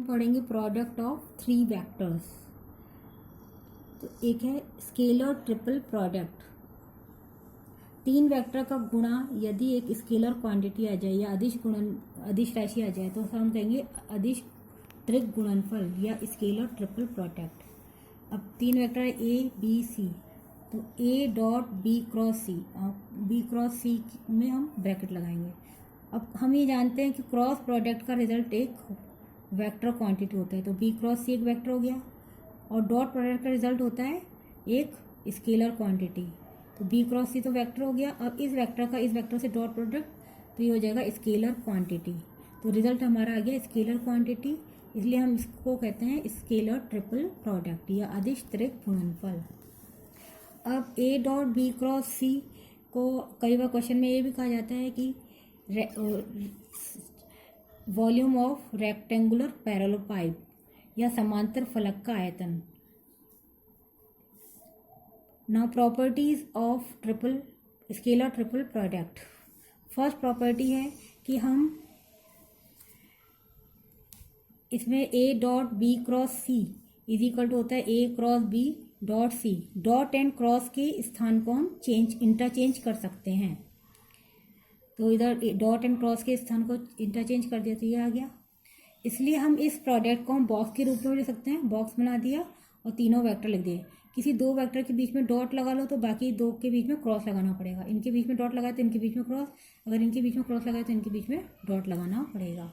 हम पढ़ेंगे product of three vectors. तो एक है स्केलर ट्रिपल प्रोडक्ट। तीन वेक्टर का गुणा यदि एक स्केलर क्वांटिटी आ जाए या अदिश राशि आ जाए तो हम कहेंगे अदिश त्रिक गुणनफल या स्केलर ट्रिपल प्रोडक्ट। अब तीन वेक्टर है ए बी सी, तो A dot B cross C, B cross C में हम ब्रैकेट लगाएंगे। अब हम ये जानते हैं कि क्रॉस प्रोडक्ट का रिजल्ट एक वेक्टर क्वांटिटी होता है, तो बी क्रॉस सी एक वेक्टर हो गया और डॉट प्रोडक्ट का रिजल्ट होता है एक स्केलर क्वांटिटी। तो बी क्रॉस सी तो वेक्टर हो गया, अब इस वेक्टर का इस वेक्टर से डॉट प्रोडक्ट तो ये हो जाएगा स्केलर क्वांटिटी। तो रिजल्ट हमारा आ गया स्केलर क्वांटिटी, इसलिए हम इसको कहते हैं स्केलर ट्रिपल प्रोडक्ट या अदिश त्रिक गुणनफल। अब ए डॉट बी क्रॉस सी को कई बार क्वेश्चन में ये भी कहा जाता है कि वॉल्यूम ऑफ रेक्टेंगुलर पैरेललोपाइप या समांतर फलक का आयतन। Now properties of scalar triple product. First property है कि हम इसमें A dot B cross C is equal to होता है A cross B dot C. Dot and cross के स्थान को हम इंटरचेंज कर सकते हैं, तो इधर डॉट एंड क्रॉस के स्थान को इंटरचेंज कर दिया तो ये आ गया। इसलिए हम इस प्रोडक्ट को हम बॉक्स के रूप में ले सकते हैं। बॉक्स बना दिया और तीनों वेक्टर लिख दिए। किसी दो वेक्टर के बीच में डॉट लगा लो तो बाकी दो के बीच में क्रॉस लगाना पड़ेगा। इनके बीच में डॉट लगाए तो इनके बीच में क्रॉस, अगर इनके बीच में क्रॉस लगाए तो इनके बीच में डॉट लगाना पड़ेगा।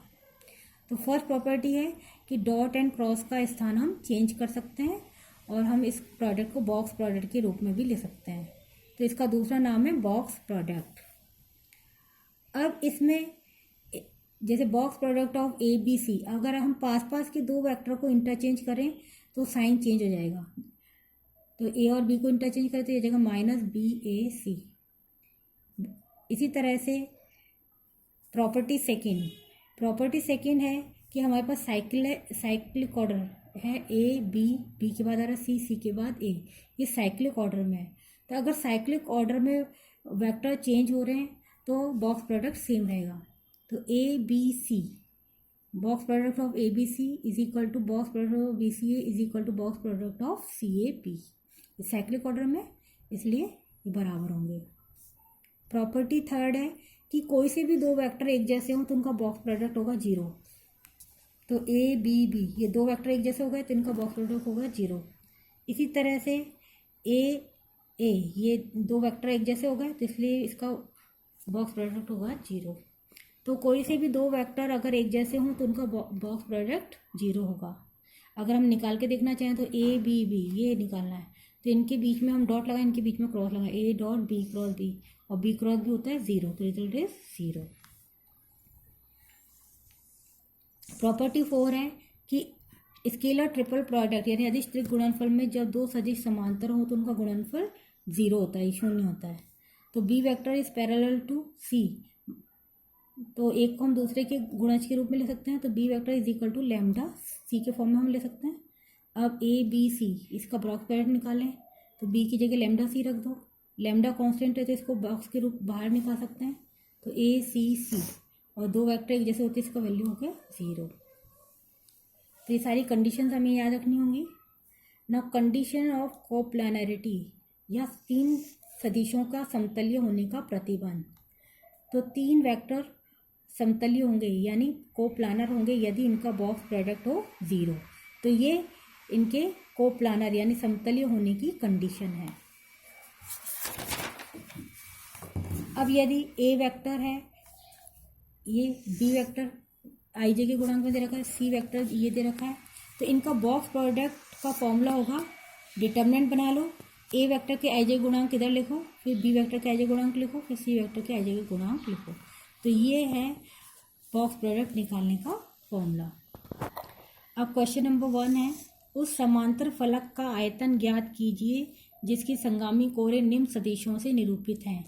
तो फर्स्ट प्रॉपर्टी है कि डॉट एंड क्रॉस का स्थान हम चेंज कर सकते हैं और हम इस प्रोडक्ट को बॉक्स प्रोडक्ट के रूप में भी ले सकते हैं। तो इसका दूसरा नाम है बॉक्स प्रोडक्ट। अब इसमें जैसे box product of A B C, अगर हम पास पास के दो वेक्टर को इंटरचेंज करें तो साइन चेंज हो जाएगा। तो ए और बी को इंटरचेंज करें तो ये जाएगा माइनस बी ए सी। इसी तरह से प्रॉपर्टी सेकेंड है कि हमारे पास साइक्लिक ऑर्डर है, ए बी, बी के बाद आ रहा है सी, सी के बाद ए, ये साइक्लिक ऑर्डर में है। तो अगर साइक्लिक ऑर्डर में वेक्टर चेंज हो रहे हैं तो बॉक्स प्रोडक्ट सेम रहेगा। तो A B C, box product of A B C is equal to box product of B C A is equal to box product of C A P. Cyclic order में इसलिए ये बराबर होंगे। Property third है कि कोई से भी दो वेक्टर एक जैसे हों तो उनका बॉक्स प्रोडक्ट होगा 0। तो ए बी बी ये दो वेक्टर एक जैसे हो गए तो इनका बॉक्स प्रोडक्ट होगा 0। इसी तरह से ए ए ये दो वेक्टर एक जैसे हो गए तो इसलिए इसका बॉक्स प्रोडक्ट होगा 0। तो कोई से भी दो वेक्टर अगर एक जैसे हों तो उनका बॉक्स प्रोडक्ट 0 होगा। अगर हम निकाल के देखना चाहें तो ए बी बी ये निकालना है तो इनके बीच में हम डॉट लगाएं, इनके बीच में क्रॉस लगाएं, A dot B cross B, और बी क्रॉस भी होता है 0, तो रिजल्ट इज 0। प्रॉपर्टी 4 है कि स्केलर ट्रिपल प्रोडक्ट यानी अदिश त्रिक गुणनफल में जब दो सदिश समांतर हो तो उनका गुणनफल 0 होता है, 0 होता है। तो B vector is parallel to C, तो एक को हम दूसरे के गुणज के रूप में ले सकते हैं। तो B vector is equal to lambda C के फॉर्म में हम ले सकते हैं। अब ए बी सी इसका बॉक्स प्रोडक्ट निकालें तो बी की जगह लैम्डा सी रख दो। लैम्डा कांस्टेंट है तो इसको बॉक्स के रूप बाहर निकाल सकते हैं। तो ए सी सी और दो वेक्टर एक जैसे होते हैं, इसका वैल्यू हो गया 0। तो ये सारी कंडीशंस हमें याद रखनी होंगी ना। कंडीशन ऑफ कोप्लानरिटी या तीन सदिशों का समतल्य होने का प्रतिबंध। तो तीन वेक्टर समतल्य होंगे यानी कोप्लानर होंगे यदि इनका बॉक्स प्रोडक्ट हो 0। तो ये इनके कोप्लानर यानी समतल्य होने की कंडीशन है। अब यदि ए वेक्टर है, ये बी वेक्टर आई जे के गुणांक में दे रखा है, सी वेक्टर ये दे रखा है, तो इनका बॉक्स प्रोडक्ट का फॉर्मूला होगा, डिटर्मिनेंट बना लो, ए वेक्टर के आई जे गुणांक इधर लिखो, फिर बी वेक्टर के आई जे गुणांक लिखो, फिर सी वेक्टर के आई जे गुणांक लिखो। तो ये है बॉक्स प्रोडक्ट निकालने का फॉर्मूला। अब क्वेश्चन नंबर 1 है, उस समांतर फलक का आयतन ज्ञात कीजिए जिसकी संगामी कोरे निम्न सदिशों से निरूपित हैं।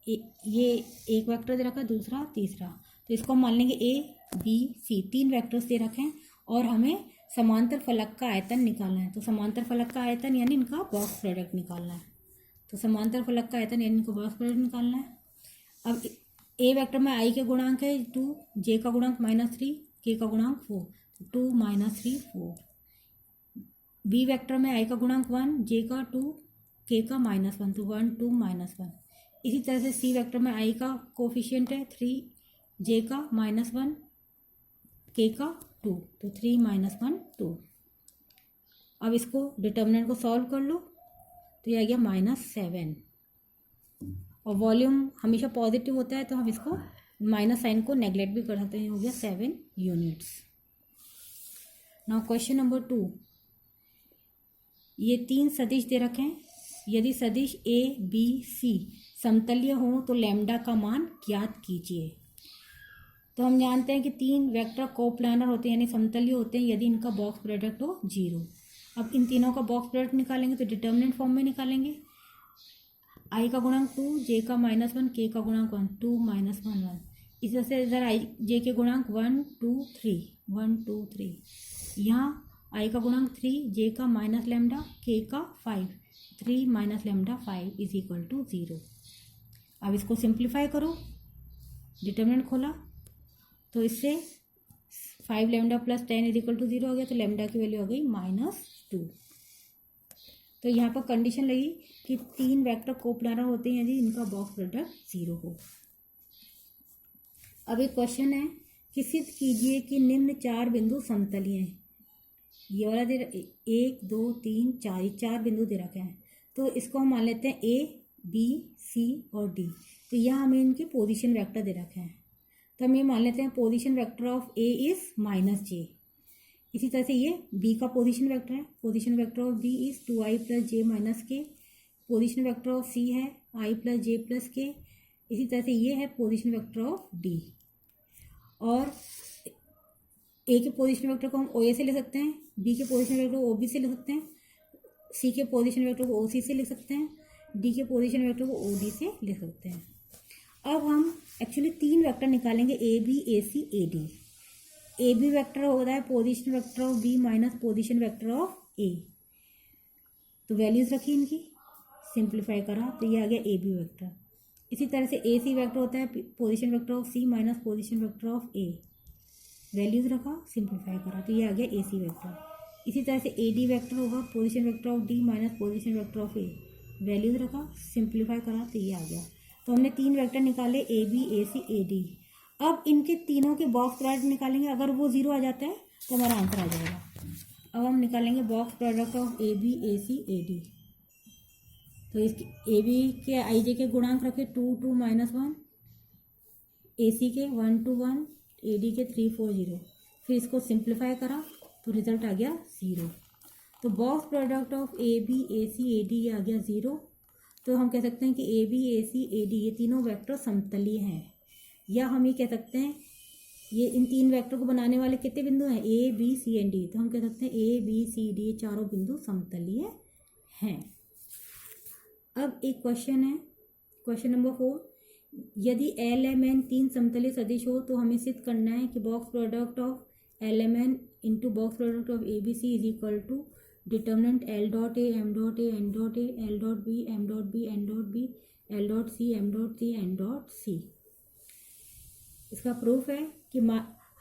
ये एक वेक्टर दे रखा है, दूसरा तीसरा, तो इसको हम मान लेंगे ए बी सी, तीन वेक्टर्स दे रखे हैं और हमें समांतर फलक का आयतन निकालना है। तो समांतर फलक का आयतन यानी इनका बॉक्स प्रोडक्ट निकालना है। तो समांतर फलक का आयतन यानी इनका बॉक्स प्रोडक्ट निकालना है। अब ए वेक्टर में आई के गुणांक है 2, जे का गुणांक -3, के का गुणांक 4, 2 माइनस 3 4। बी वेक्टर में आई का गुणांक 1, जे का 2, के का -1, तो 1 2 -1। इसी तरह से सी वेक्टर में आई का कोफिशिएंट है 3, जे का -1, के का 2, तो 3 -1 2। अब इसको डिटर्मिनेंट को सॉल्व कर लो, तो ये आ गया -7। और वॉल्यूम हमेशा पॉजिटिव होता है, तो हम इसको माइनस साइन को नेग्लेक्ट भी कर सकते हैं। हो गया 7 यूनिट्स। नाउ क्वेश्चन नंबर 2, ये 3 सदिश दे रखे हैं। यदि सदिश ए बी सी समतलीय हो तो लैम्डा का मान ज्ञात कीजिए। तो हम जानते हैं कि 3 वेक्टर कोप्लानर होते हैं, यानी समतलीय होते हैं यदि इनका बॉक्स प्रोडक्ट हो 0। अब इन तीनों का बॉक्स प्रोडक्ट निकालेंगे तो डिटर्मिनेंट फॉर्म में निकालेंगे। आई का गुणांक 2, जे का -1, के का गुणांक 1, 2 -1 1। इस तरह से इधर आई जे के गुणांक 1 2 3 1 2 3। यहाँ आई का गुणांक 3, जे का -λ, के का 5, 3 -λ 5 इज इक्वल टू 0। अब इसको सिंप्लीफाई करो, डिटर्मिनेंट खोला तो इससे 5λ + 10 इज इक्वल टू 0 हो गया, तो लैम्डा की वैल्यू हो गई -2। तो यहाँ पर कंडीशन लगी कि 3 वेक्टर कोप्लानर होते हैं यदि इनका बॉक्स प्रोडक्ट 0 हो। अब एक क्वेश्चन है कि सिद्ध कीजिए कि निम्न 4 बिंदु समतलीय हैं। ये वाला दे 1 2 3 4, ये 4 बिंदु दे रखे हैं। तो इसको हम मान लेते हैं ए बी सी और डी। तो यहाँ हमें इनके पोजीशन वेक्टर दे रखे हैं, तो हम ये मान लेते हैं position vector of A is -j। इसी तरह से ये बी का पोजीशन वेक्टर है, position vector of B is 2i + j - k। Position vector of C है i + j + k। इसी तरह से ये है पोजीशन वेक्टर ऑफ डी। और ए के पोजीशन वेक्टर को हम ओ ए से ले सकते हैं, बी के पोजीशन वेक्टर को ओ बी से ले सकते हैं, सी के पोजीशन वेक्टर को ओ सी से ले सकते हैं, डी के पोजीशन वेक्टर को ओ डी से ले सकते हैं। अब हम एक्चुअली 3 वेक्टर निकालेंगे, A B A C A D. A B vector होता है position vector of B minus position vector of A. तो वैल्यूज रखी इनकी, सिंप्लीफाई करा तो ये आ गया ए बी वेक्टर। इसी तरह से ए सी वेक्टर होता है position vector of C minus position vector of A. Values रखा, सिंप्लीफाई करा तो ये आ गया ए सी वेक्टर। इसी तरह से ए डी वेक्टर होगा position vector of D minus position vector of A. Values रखा, सिंप्लीफाई करा तो ये आ गया। तो हमने 3 वेक्टर निकाले ए B A C A D. अब इनके तीनों के बॉक्स प्रोडक्ट निकालेंगे, अगर वो 0 आ जाता है तो हमारा आंसर आ जाएगा। अब हम निकालेंगे box product of A B A C A D. तो इसके ए बी के आई जे के गुणांक रखे 2 2 -1, ए सी के 1 2 1, ए डी के 3 4 0। फिर इसको सिंप्लीफाई करा तो रिजल्ट आ गया 0। तो box product of A B A C A D आ गया 0। तो हम कह सकते हैं कि ए B A C A D ये तीनों वेक्टर समतलीय हैं। या हम ये कह सकते हैं ये इन 3 वेक्टर को बनाने वाले कितने बिंदु हैं, A B C and D. तो हम कह सकते हैं ए बी सी डी ये चारों बिंदु समतलीय हैं। अब एक क्वेश्चन है, क्वेश्चन नंबर 4, यदि एल एम एन 3 समतलीय सदिश हो तो हमें सिद्ध करना है कि box product of L M N into box product of A B C is equal to determinant L dot A M dot A N dot A L dot B M dot B N dot B L dot C M dot C N dot C. इसका proof है कि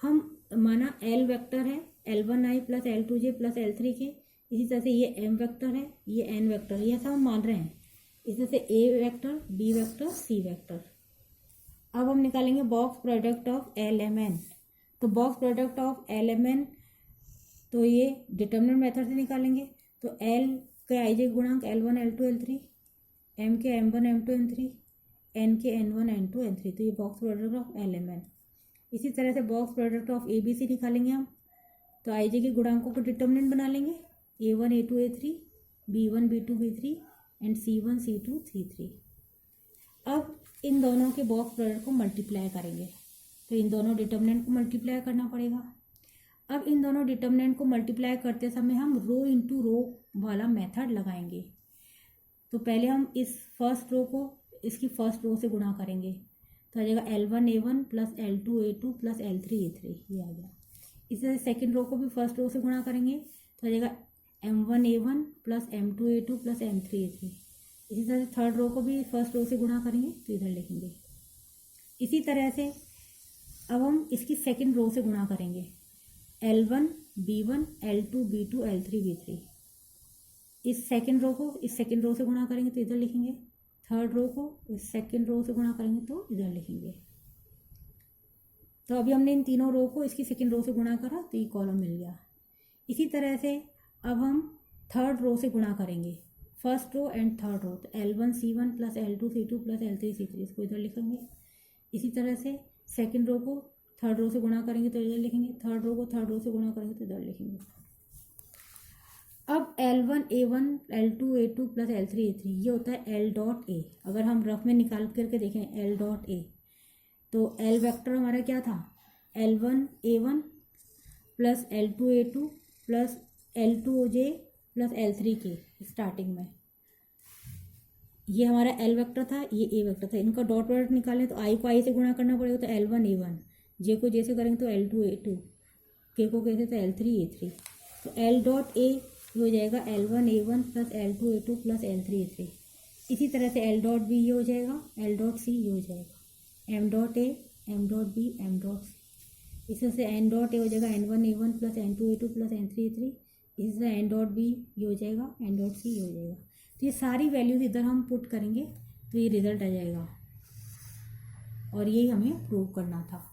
हम माना L vector है L1i + L2j + L3k। इसी तरह से ये m वेक्टर है, ये n वेक्टर है, ये सब हम मान रहे हैं। इस तरह से a vector b vector c vector. अब हम निकालेंगे बॉक्स प्रोडक्ट ऑफ LMN। तो बॉक्स प्रोडक्ट ऑफ LMN तो ये डिटर्मिनेंट मेथड से निकालेंगे। तो L के i j गुणांक L1 L2 L3, m के m1 m2 m3, n के n1 n2 n3। तो ये बॉक्स प्रोडक्ट ऑफ LMN। इसी तरह से बॉक्स प्रोडक्ट ऑफ ABC निकालेंगे हम। तो i j के गुणांकों को डिटर्मिनेंट बना लेंगे, a1 a2 a3, b1 b2 b3 and c1 c2 c3। अब इन दोनों के बॉक्स प्रोडक्ट को मल्टीप्लाई करेंगे, तो इन दोनों डिटर्मिनेंट को मल्टीप्लाई करना पड़ेगा। अब इन दोनों डिटर्मिनेंट को मल्टीप्लाई करते समय हम रो इंटू रो वाला मेथड लगाएंगे। तो पहले हम इस फर्स्ट रो को इसकी फर्स्ट रो से गुणा करेंगे, तो आ जाएगा L1 A1 + L2 A2 + L3 A3, ये आ गया। इसी तरह सेकेंड रो को भी फर्स्ट रो से गुणा करेंगे, तो आ जाएगा M1 A1 + M2 A2 + M3 A3। इसी तरह से थर्ड रो को भी फर्स्ट रो से गुणा करेंगे, तो इधर लिखेंगे। इसी तरह से अब हम इसकी सेकंड रो से गुणा करेंगे, L1 B1 L2 B2 L3 B3। इस सेकेंड रो को इस सेकेंड रो से गुणा करेंगे तो इधर लिखेंगे, थर्ड रो को इस सेकेंड रो से गुणा करेंगे तो इधर लिखेंगे। तो अभी हमने इन तीनों रो को इसकी सेकेंड रो से गुणा करा तो ये कॉलम मिल गया। इसी तरह से अब हम थर्ड रो से गुणा करेंगे, first row and third row, तो L1 C1 plus L2 C2 plus L3 C3, इसको इधर लिखेंगे। इसी तरह से सेकेंड रो को थर्ड रो से गुणा करेंगे तो इधर लिखेंगे, थर्ड रो को थर्ड रो से गुणा करेंगे तो इधर लिखेंगे। अब L1 A1 L2 A2 plus L3 A3 ये होता है L डॉट ए। अगर हम रफ में निकाल करके देखें L डॉट ए, तो L वेक्टर हमारा क्या था, L1 A1 plus L2 A2 plus L2 OJ plus L3 के स्टार्टिंग में, ये हमारा L वेक्टर था, ये A वेक्टर था। इनका डॉट प्रोडक्ट निकालें तो I को I से गुणा करना पड़ेगा, तो L1 A1, J को J से करेंगे तो L2 A2, K को K से तो L3 A3। तो L डॉट ए हो जाएगा L1 A1 plus L2 A2 plus L3 A3। इसी तरह से L डॉट बी ये हो जाएगा, L डॉट सी ये हो जाएगा, M dot A M dot B M dot C. इसी से N डॉट ए हो जाएगा N1 A1 plus N2 A2 plus N3 A3। इसी से N डॉट बी ये हो जाएगा, N डॉट सी ये हो जाएगा। तो ये सारी वैल्यूज इधर हम पुट करेंगे तो ये रिजल्ट आ जाएगा, और यही हमें प्रूव करना था।